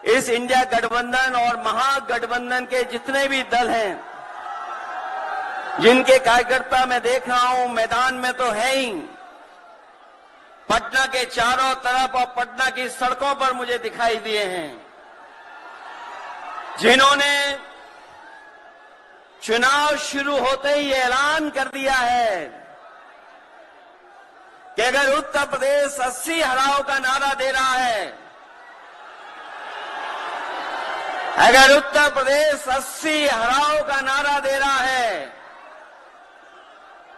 इस इंडिया गठबंधन और महागठबंधन के जितने भी दल हैं, जिनके कार्यकर्ता मैं देख रहा हूं मैदान में तो है ही, पटना के चारों तरफ और पटना की सड़कों पर मुझे दिखाई दिए हैं, जिन्होंने चुनाव शुरू होते ही ऐलान कर दिया है कि अगर उत्तर प्रदेश 80 हराओ का नारा दे रहा है, अगर उत्तर प्रदेश 80 हराओ का नारा दे रहा है,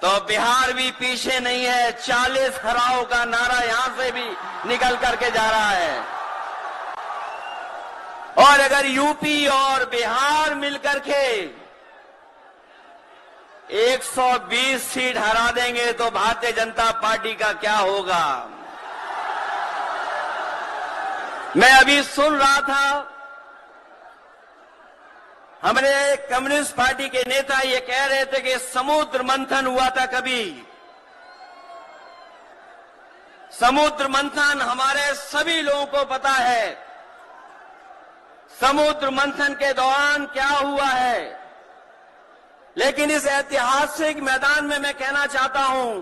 तो बिहार भी पीछे नहीं है। 40 हराओ का नारा यहां से भी निकल करके जा रहा है। और अगर यूपी और बिहार मिलकर के 120 सीट हरा देंगे तो भारतीय जनता पार्टी का क्या होगा। मैं अभी सुन रहा था, हमारे कम्युनिस्ट पार्टी के नेता ये कह रहे थे कि समुद्र मंथन हुआ था कभी। समुद्र मंथन हमारे सभी लोगों को पता है। समुद्र मंथन के दौरान क्या हुआ है, लेकिन इस ऐतिहासिक मैदान में मैं कहना चाहता हूं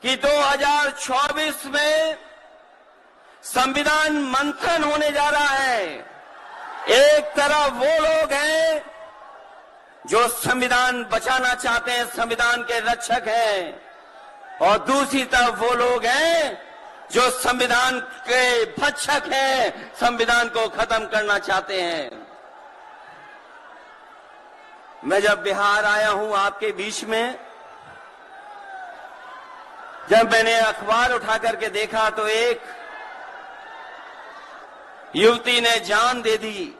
कि 2024 में संविधान मंथन होने जा रहा है। एक तरफ वो लोग हैं जो संविधान बचाना चाहते हैं, संविधान के रक्षक हैं, और दूसरी तरफ वो लोग हैं जो संविधान के भक्षक हैं, संविधान को खत्म करना चाहते हैं। मैं जब बिहार आया हूं आपके बीच में, जब मैंने अखबार उठा करके देखा तो एक युवती ने जान दे दी।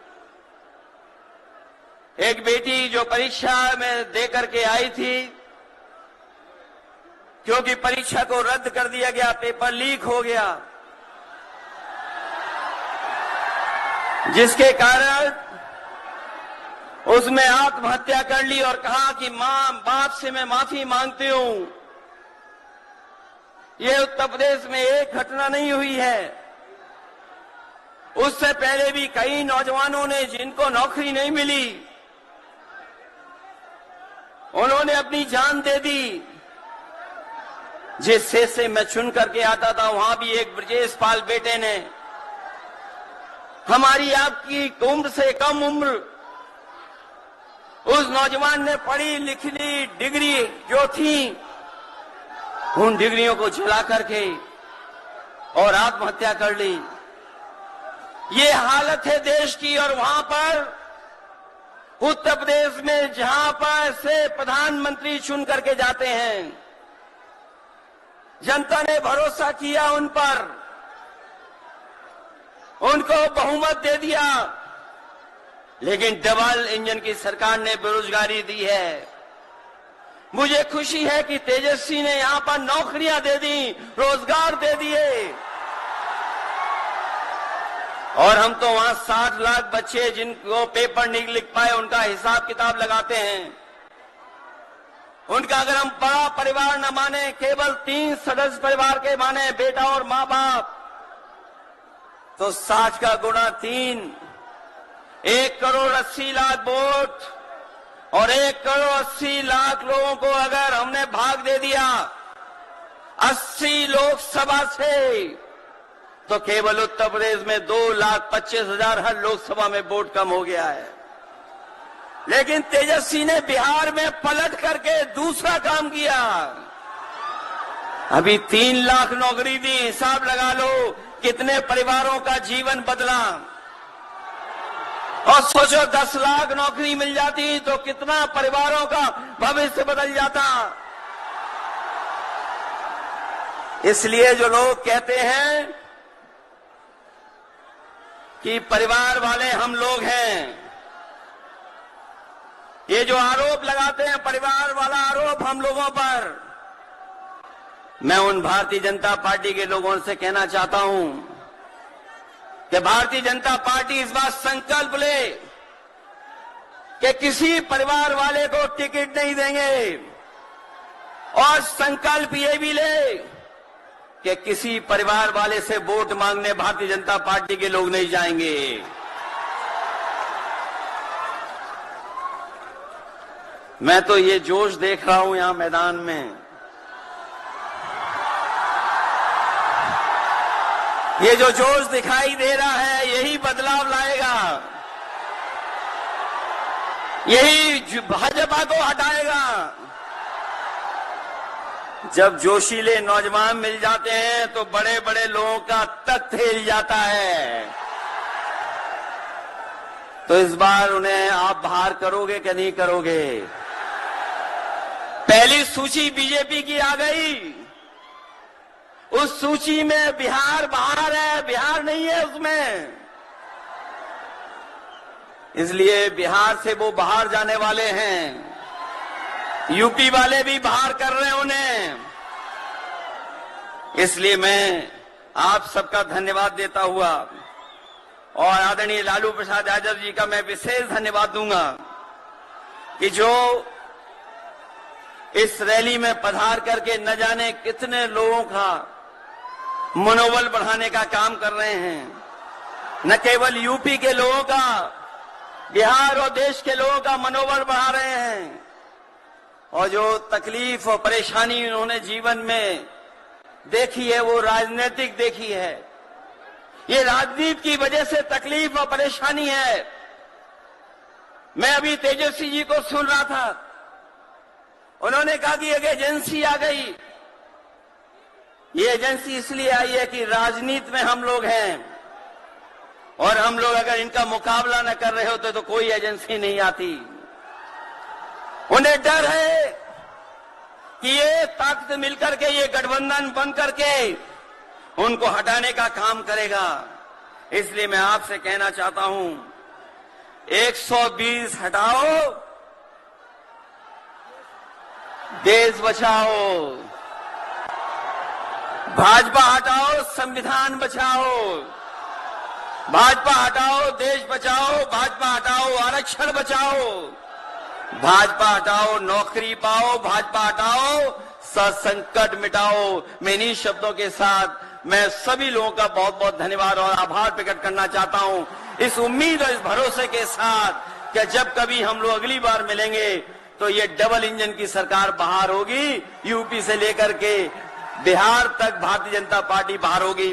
एक बेटी जो परीक्षा में दे करके आई थी, क्योंकि परीक्षा को रद्द कर दिया गया, पेपर लीक हो गया, जिसके कारण उसने आत्महत्या कर ली और कहा कि मां बाप से मैं माफी मांगती हूं। यह उत्तर प्रदेश में एक घटना नहीं हुई है। उससे पहले भी कई नौजवानों ने, जिनको नौकरी नहीं मिली, उन्होंने अपनी जान दे दी। जिस शेर से मैं चुन करके आता था, वहां भी एक ब्रजेश पाल बेटे ने, हमारी आपकी उम्र से कम उम्र, उस नौजवान ने पढ़ी लिखी डिग्री जो थी, उन डिग्रियों को जला करके और आत्महत्या कर ली। ये हालत है देश की। और वहां पर उत्तर प्रदेश में जहां पर से प्रधानमंत्री चुन करके जाते हैं, जनता ने भरोसा किया उन पर, उनको बहुमत दे दिया, लेकिन डबल इंजन की सरकार ने बेरोजगारी दी है। मुझे खुशी है कि तेजस्वी ने यहां पर नौकरियां दे दी, रोजगार दे दिए, और हम तो वहां 60 लाख बच्चे जिनको पेपर नहीं लिख पाए, उनका हिसाब किताब लगाते हैं। उनका अगर हम बड़ा परिवार न माने, केवल 3 सदस्य परिवार के माने, बेटा और मां बाप, तो 60 का गुणा 3, 1 करोड़ 80 लाख वोट, और 1 करोड़ 80 लाख लोगों को अगर हमने भाग दे दिया 80 लोकसभा से, तो केवल उत्तर प्रदेश में 2,25,000 हर लोकसभा में वोट कम हो गया है। लेकिन तेजस्वी ने बिहार में पलट करके दूसरा काम किया। अभी 3 लाख नौकरी दी, हिसाब लगा लो कितने परिवारों का जीवन बदला। और सोचो 10 लाख नौकरी मिल जाती तो कितना परिवारों का भविष्य बदल जाता। इसलिए जो लोग कहते हैं कि परिवार वाले हम लोग हैं, ये जो आरोप लगाते हैं परिवार वाला आरोप हम लोगों पर, मैं उन भारतीय जनता पार्टी के लोगों से कहना चाहता हूं कि भारतीय जनता पार्टी इस बात संकल्प ले कि किसी परिवार वाले को टिकट नहीं देंगे, और संकल्प ये भी ले कि किसी परिवार वाले से वोट मांगने भारतीय जनता पार्टी के लोग नहीं जाएंगे। मैं तो ये जोश देख रहा हूं यहां मैदान में, ये जो जोश दिखाई दे रहा है यही बदलाव लाएगा, यही भाजपा को हटाएगा। जब जोशीले नौजवान मिल जाते हैं तो बड़े बड़े लोगों का तख्त हिल जाता है। तो इस बार उन्हें आप बाहर करोगे कि नहीं करोगे? पहली सूची बीजेपी की आ गई, उस सूची में बिहार बाहर है, बिहार नहीं है उसमें। इसलिए बिहार से वो बाहर जाने वाले हैं, यूपी वाले भी बाहर कर रहे हैं उन्हें। इसलिए मैं आप सबका धन्यवाद देता हुआ और आदरणीय लालू प्रसाद यादव जी का मैं विशेष धन्यवाद दूंगा कि जो इस रैली में पधार करके न जाने कितने लोगों का मनोबल बढ़ाने का काम कर रहे हैं। न केवल यूपी के लोगों का, बिहार और देश के लोगों का मनोबल बढ़ा रहे हैं। और जो तकलीफ और परेशानी उन्होंने जीवन में देखी है वो राजनीतिक देखी है। ये राजनीति की वजह से तकलीफ और परेशानी है। मैं अभी तेजस्वी जी को सुन रहा था, उन्होंने कहा कि एक एजेंसी आ गई। ये एजेंसी इसलिए आई है कि राजनीति में हम लोग हैं और हम लोग अगर इनका मुकाबला न कर रहे होते तो कोई एजेंसी नहीं आती। उन्हें डर है कि ये ताकत मिलकर के, ये गठबंधन बन करके उनको हटाने का काम करेगा। इसलिए मैं आपसे कहना चाहता हूं, 120 हटाओ, देश बचाओ। भाजपा हटाओ, संविधान बचाओ। भाजपा हटाओ, देश बचाओ। भाजपा हटाओ, आरक्षण बचाओ। भाजपा हटाओ, नौकरी पाओ। भाजपा हटाओ, संकट मिटाओ। मैं इन्हीं शब्दों के साथ मैं सभी लोगों का बहुत बहुत धन्यवाद और आभार प्रकट करना चाहता हूं, इस उम्मीद और इस भरोसे के साथ कि जब कभी हम लोग अगली बार मिलेंगे तो ये डबल इंजन की सरकार बाहर होगी। यूपी से लेकर के बिहार तक भारतीय जनता पार्टी बाहर होगी।